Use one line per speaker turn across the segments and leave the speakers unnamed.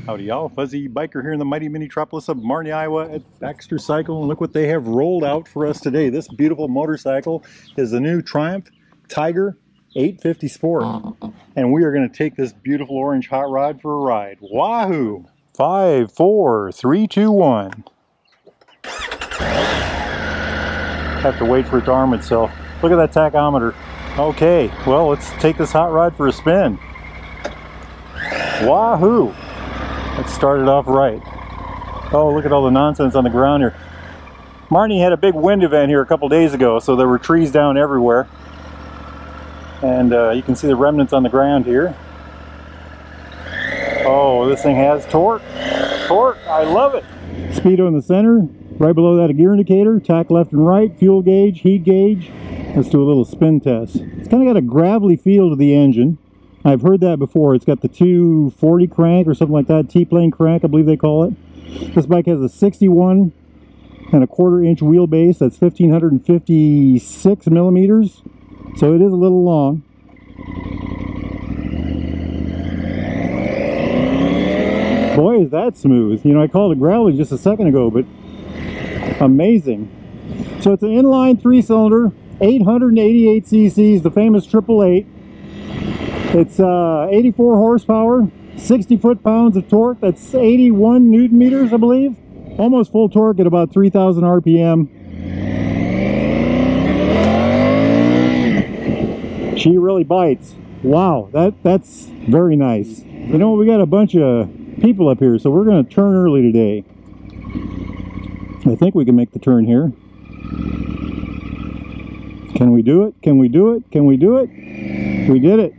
Howdy y'all, Fuzzy Biker here in the mighty mini-tropolis of Marnie, Iowa at Baxter Cycle, and look what they have rolled out for us today. This beautiful motorcycle is the new Triumph Tiger 850 Sport, and we are going to take this beautiful orange hot rod for a ride. Wahoo! 5, 4, 3, 2, 1. Have to wait for it to arm itself. Look at that tachometer. Okay, well, let's take this hot rod for a spin. Wahoo! Let's start it off right. Oh, look at all the nonsense on the ground here. Marnie had a big wind event here a couple days ago, so there were trees down everywhere. And you can see the remnants on the ground here. Oh, this thing has torque. Torque, I love it. Speedo in the center. Right below that, a gear indicator. Tack left and right. Fuel gauge, heat gauge. Let's do a little spin test. It's kind of got a gravelly feel to the engine. I've heard that before. It's got the 240 crank or something like that, T-plane crank, I believe they call it. This bike has a 61.25 inch wheelbase. That's 1,556 millimeters, so it is a little long. Boy, is that smooth. You know, I called it gravelly just a second ago, but amazing. So it's an inline 3-cylinder, 888 cc's, the famous 888. It's 84 horsepower, 60 foot-pounds of torque. That's 81 newton meters, I believe. Almost full torque at about 3,000 RPM. She really bites. Wow, that's very nice. You know, we got a bunch of people up here, so we're going to turn early today. I think we can make the turn here. Can we do it? Can we do it? Can we do it? We did it.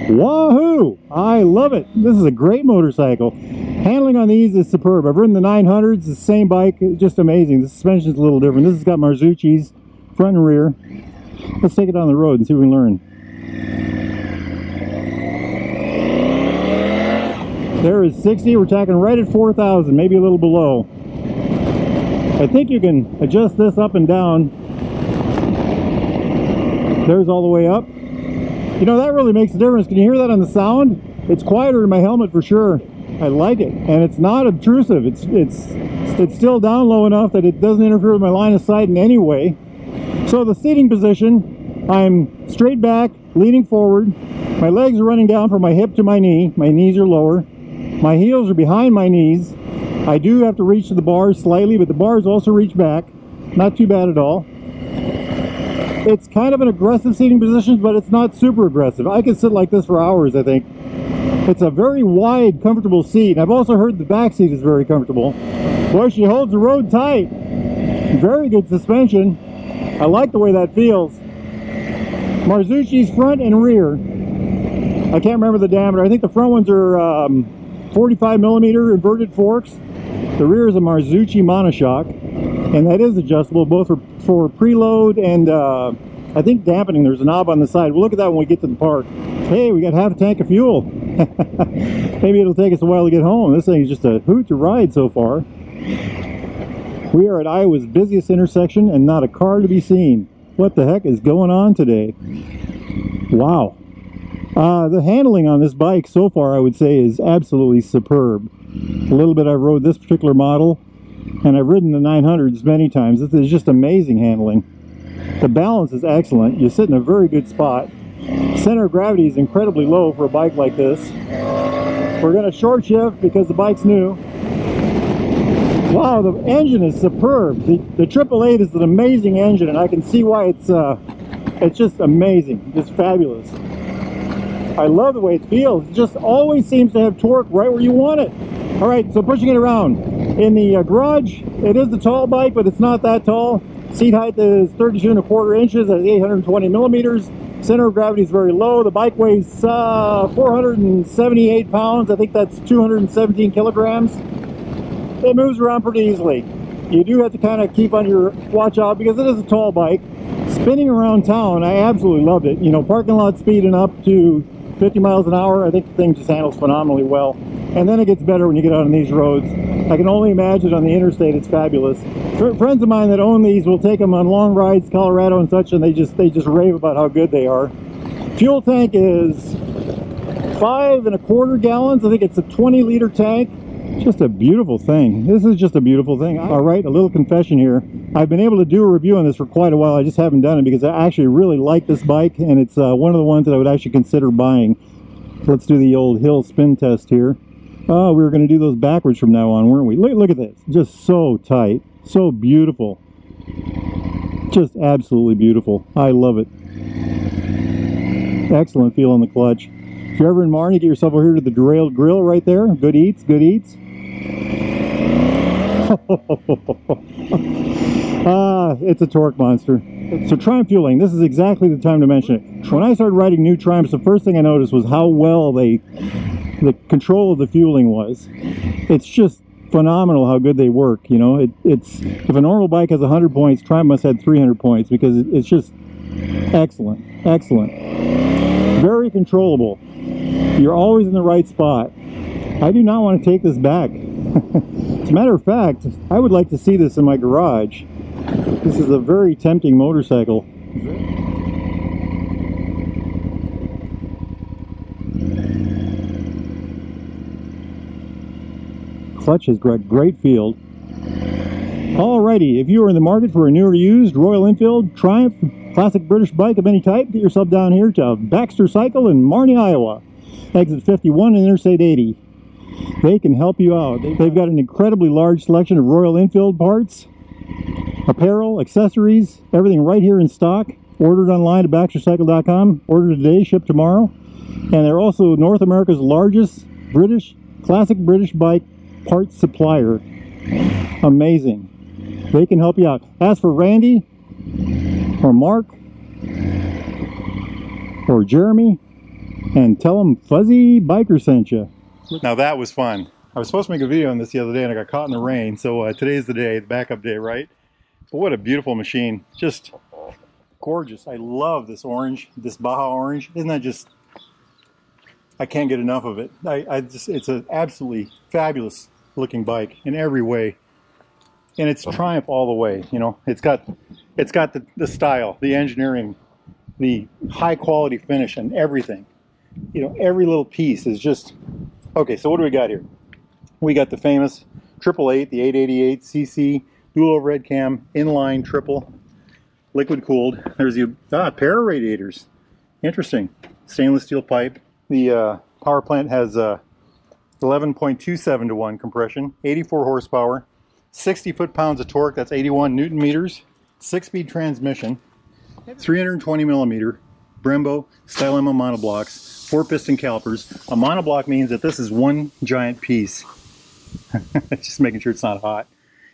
Wahoo! I love it. This is a great motorcycle. Handling on these is superb. I've ridden the 900s, the same bike, just amazing. The suspension's a little different. This has got Marzucci's front and rear. Let's take it on the road and see if we can learn. There is 60. We're tacking right at 4,000, maybe a little below. I think you can adjust this up and down. There's all the way up. You know, that really makes a difference. Can you hear that on the sound? It's quieter in my helmet for sure. I like it, and it's not obtrusive. It's still down low enough that it doesn't interfere with my line of sight in any way. So the seating position, I'm straight back, leaning forward. My legs are running down from my hip to my knee. My knees are lower. My heels are behind my knees. I do have to reach to the bars slightly, but the bars also reach back. Not too bad at all. It's kind of an aggressive seating position, but it's not super aggressive. I could sit like this for hours, I think. It's a very wide, comfortable seat. I've also heard the back seat is very comfortable. Boy, she holds the road tight. Very good suspension. I like the way that feels. Marzucci's front and rear. I can't remember the diameter. I think the front ones are 45 millimeter inverted forks. The rear is a Marzucci monoshock, and that is adjustable both for preload and I think dampening. There's a knob on the side. We'll look at that when we get to the park. Hey, we got half a tank of fuel. Maybe it'll take us a while to get home. This thing is just a hoot to ride so far. We are at Iowa's busiest intersection and not a car to be seen. What the heck is going on today? Wow. The handling on this bike so far, I would say, is absolutely superb. A little bit I've rode this particular model, and I've ridden the 900s many times. This is just amazing handling. The balance is excellent. You sit in a very good spot. Center of gravity is incredibly low for a bike like this. We're going to short shift because the bike's new. Wow, the engine is superb. The 888 is an amazing engine, and I can see why it's just amazing. Just fabulous. I love the way it feels. It just always seems to have torque right where you want it. All right, so pushing it around. In the garage, it is a tall bike, but it's not that tall. Seat height is 32.25 inches at 820 millimeters. Center of gravity is very low. The bike weighs 478 pounds. I think that's 217 kilograms. It moves around pretty easily. You do have to kind of keep on your watch out because it is a tall bike. Spinning around town, I absolutely loved it. You know, parking lot speeding up to 50 miles an hour, I think the thing just handles phenomenally well. And then it gets better when you get out on these roads. I can only imagine on the interstate it's fabulous. Friends of mine that own these will take them on long rides, Colorado and such, and they just rave about how good they are. Fuel tank is 5¼ gallons. I think it's a 20-liter tank. Just a beautiful thing. This is just a beautiful thing. All right, a little confession here. I've been able to do a review on this for quite a while. I just haven't done it because I actually really like this bike, and it's one of the ones that I would actually consider buying. Let's do the old hill spin test here. Oh, we were going to do those backwards from now on, weren't we? Look at this. Just so tight. So beautiful. Just absolutely beautiful. I love it. Excellent feel on the clutch. If you're ever in Marnie, get yourself over here to the Derailed Grill right there. Good eats, good eats. It's a torque monster. So Triumph fueling, this is exactly the time to mention it. When I started riding new Triumphs, the first thing I noticed was how well the control of the fueling was. It's just phenomenal how good they work. You know, it's if a normal bike has 100 points, Triumph must have 300 points because it's just excellent, excellent. Very controllable. You're always in the right spot. I do not want to take this back. As a matter of fact, I would like to see this in my garage. This is a very tempting motorcycle. Clutch has got great field. Alrighty, if you are in the market for a new or used Royal Enfield, Triumph, classic British bike of any type, get yourself down here to Baxter Cycle in Marnie, Iowa. Exit 51 and Interstate 80. They can help you out. They've got an incredibly large selection of Royal Enfield parts, apparel, accessories, everything right here in stock. Ordered online at baxtercycle.com. Order today, ship tomorrow. And they're also North America's largest classic British bike parts supplier. Amazing. They can help you out. Ask for Randy or Mark or Jeremy and tell them Fuzzy Biker sent you. Now that was fun. I was supposed to make a video on this the other day and I got caught in the rain, so today's the day, the backup day, right? But what a beautiful machine. Just gorgeous. I love this orange, this Baja orange. Isn't that just, I can't get enough of it. It's an absolutely fabulous looking bike in every way. And it's Triumph all the way, you know. It's got the style, the engineering, the high quality finish and everything. You know, every little piece is just, okay, so what do we got here? We got the famous 888, the 888cc, dual overhead cam, inline triple, liquid cooled. There's the para radiators. Interesting. Stainless steel pipe. The power plant has 11.27 to 1 compression, 84 horsepower, 60 foot-pounds of torque, that's 81 Newton meters, 6-speed transmission, 320 millimeter Brembo Stylema monoblocks, 4-piston calipers. A monoblock means that this is one giant piece. Just making sure it's not hot.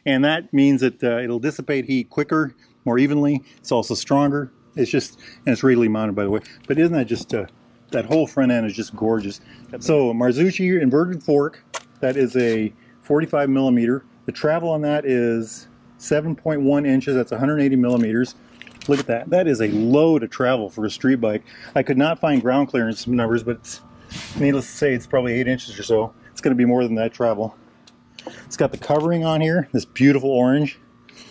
And that means that it'll dissipate heat quicker, more evenly. It's also stronger. It's just, and it's radially mounted, by the way. But isn't that just, that whole front end is just gorgeous. So Marzucci inverted fork, that is a 45 millimeter. The travel on that is 7.1 inches. That's 180 millimeters. Look at that. That is a load of travel for a street bike. I could not find ground clearance numbers, but it's, needless to say, it's probably 8 inches or so. It's going to be more than that travel. It's got the covering on here, this beautiful orange,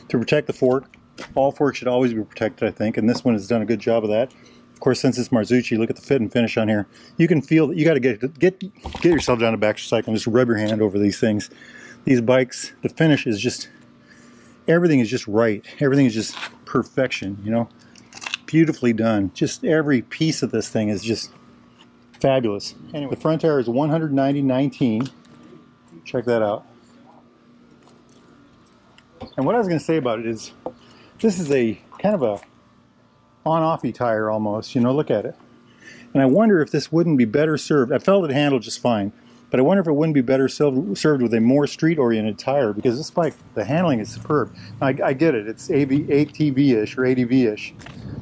to protect the fork. All forks should always be protected, I think, and this one has done a good job of that. Of course, since it's Marzucci, look at the fit and finish on here. You can feel that you got to get yourself down to Baxter Cycle and just rub your hand over these things. These bikes, the finish is just, everything is just right. Everything is just perfection, you know, beautifully done. Just every piece of this thing is just fabulous. Anyway, the front tire is 190/19. Check that out. And what I was going to say about it is, this is a kind of a on-offy tire almost, you know, look at it. And I wonder if this wouldn't be better served. I felt it handled just fine, but I wonder if it wouldn't be better served with a more street-oriented tire, because this bike, the handling is superb. I get it, it's ATV-ish or ADV-ish.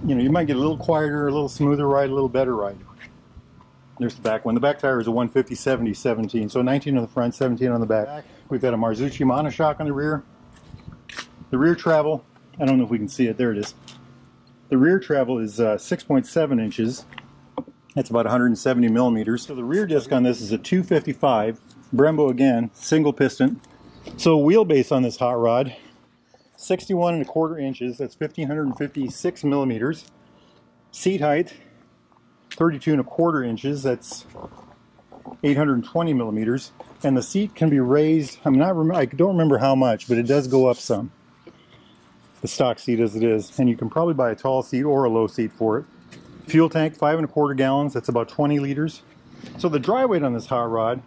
You know, you might get a little quieter, a little smoother ride, a little better ride. There's the back one. The back tire is a 150/70/17, so 19 on the front, 17 on the back. We've got a Marzucci monoshock on the rear. The rear travel, I don't know if we can see it, there it is. The rear travel is 6.7 inches. That's about 170 millimeters. So the rear disc on this is a 255. Brembo again, single piston. So wheelbase on this hot rod, 61¼ inches. That's 1,556 millimeters. Seat height, 32¼ inches. That's 820 millimeters, and the seat can be raised. I don't remember how much, but it does go up some. The stock seat as it is, and you can probably buy a tall seat or a low seat for it. Fuel tank 5¼ gallons. That's about 20 liters. So the dry weight on this hot rod,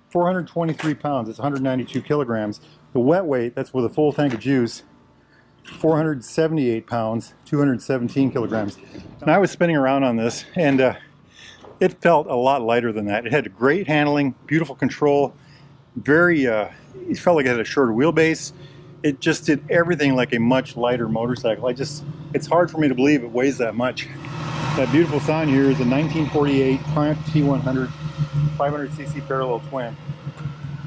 423 pounds. It's 192 kilograms. The wet weight, that's with a full tank of juice, 478 pounds, 217 kilograms. And I was spinning around on this, and it felt a lot lighter than that. It had great handling, beautiful control, it felt like it had a shorter wheelbase. It just did everything like a much lighter motorcycle. It's hard for me to believe it weighs that much. That beautiful sign here is a 1948 Triumph T100 500cc parallel twin.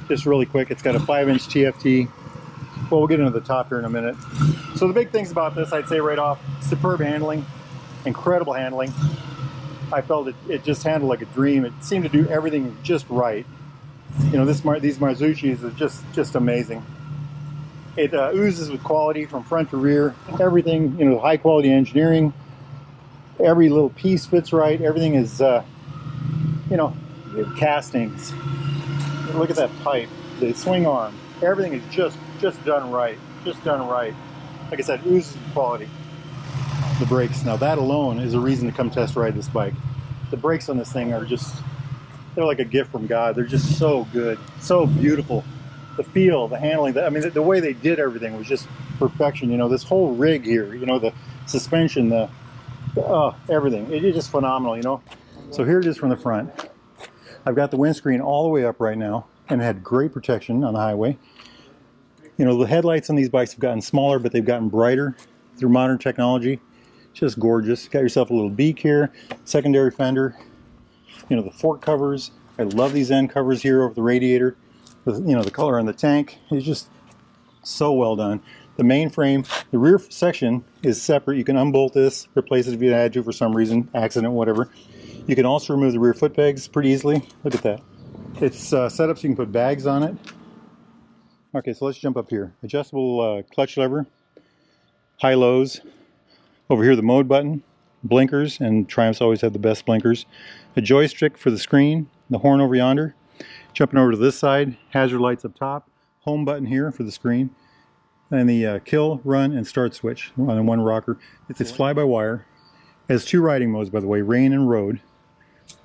Just really quick, it's got a 5-inch TFT. Well, we'll get into the top here in a minute. So the big things about this, I'd say right off, superb handling, incredible handling. I felt it just handled like a dream. It seemed to do everything just right. You know, these Marzuchis are just amazing. It oozes with quality from front to rear. Everything, you know, high quality engineering. Every little piece fits right. Everything is, you know, castings. Look at that pipe, the swing arm. Everything is just done right. Just done right. Like I said, oozes with quality. The brakes. Now that alone is a reason to come test ride this bike. The brakes on this thing are they're like a gift from God. They're just so good, so beautiful. The feel, the handling, the way they did everything was just perfection. You know, this whole rig here, you know, the suspension, everything. It's just phenomenal, you know. So here it is from the front. I've got the windscreen all the way up right now, and it had great protection on the highway. You know, the headlights on these bikes have gotten smaller, but they've gotten brighter through modern technology. Just gorgeous. Got yourself a little beak here, secondary fender. You know, the fork covers. I love these end covers here over the radiator. You know, the color on the tank is just so well done. The main frame, the rear section is separate. You can unbolt this, replace it if you had to for some reason, accident, whatever. You can also remove the rear foot pegs pretty easily. Look at that. It's set up so you can put bags on it. Okay, so let's jump up here. Adjustable clutch lever, high lows. Over here the mode button, blinkers, and Triumphs always have the best blinkers. A joystick for the screen, the horn over yonder. Jumping over to this side, hazard lights up top, home button here for the screen, and the kill, run, and start switch on one rocker. It's fly-by-wire. It has 2 riding modes, by the way, rain and road.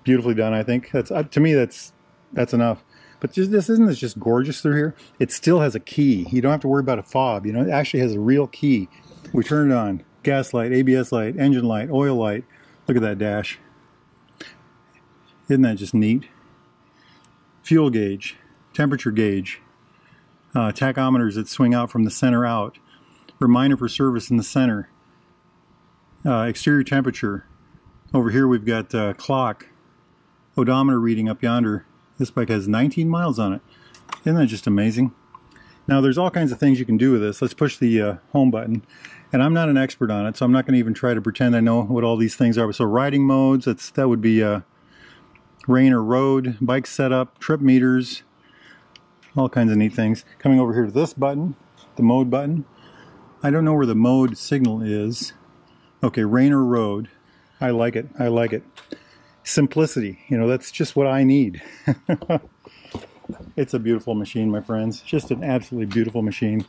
Beautifully done, I think. That's to me, that's enough. But isn't this just gorgeous through here? It still has a key. You don't have to worry about a fob. You know, it actually has a real key. We turn it on. Gas light, ABS light, engine light, oil light. Look at that dash. Isn't that just neat? Fuel gauge, temperature gauge, tachometers that swing out from the center out, reminder for service in the center, exterior temperature. Over here we've got clock, odometer reading up yonder. This bike has 19 miles on it. Isn't that just amazing? Now there's all kinds of things you can do with this. Let's push the home button. And I'm not an expert on it, so I'm not going to even try to pretend I know what all these things are. So riding modes, that would be rain or road, bike setup, trip meters, all kinds of neat things. Coming over here to this button, the mode button. I don't know where the mode signal is. Okay, rain or road. I like it. I like it. Simplicity, you know, that's just what I need. It's a beautiful machine, my friends. Just an absolutely beautiful machine.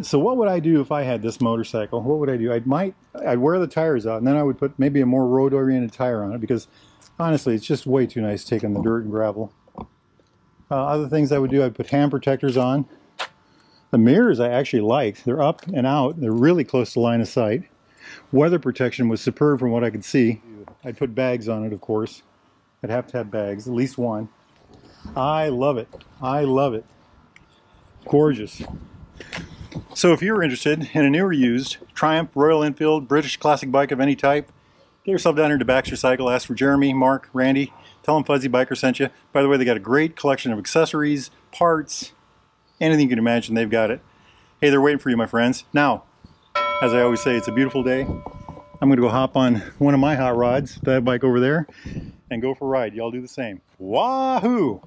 So what would I do if I had this motorcycle? What would I do? I'd wear the tires out, and then I would put maybe a more road-oriented tire on it, because honestly, it's just way too nice to take on the dirt and gravel. Other things I would do, I'd put hand protectors on. The mirrors I actually liked. They're up and out. They're really close to line of sight. Weather protection was superb from what I could see. I'd put bags on it, of course. I'd have to have bags, at least one. I love it. I love it. Gorgeous. So if you're interested in a new or used Triumph, Royal Enfield, British classic bike of any type, get yourself down here to Baxter Cycle, ask for Jeremy, Mark, Randy, tell them Fuzzy Biker sent you. By the way, they got a great collection of accessories, parts, anything you can imagine, they've got it. Hey, they're waiting for you, my friends. Now, as I always say, it's a beautiful day. I'm going to go hop on one of my hot rods, that bike over there, and go for a ride. Y'all do the same. Wahoo!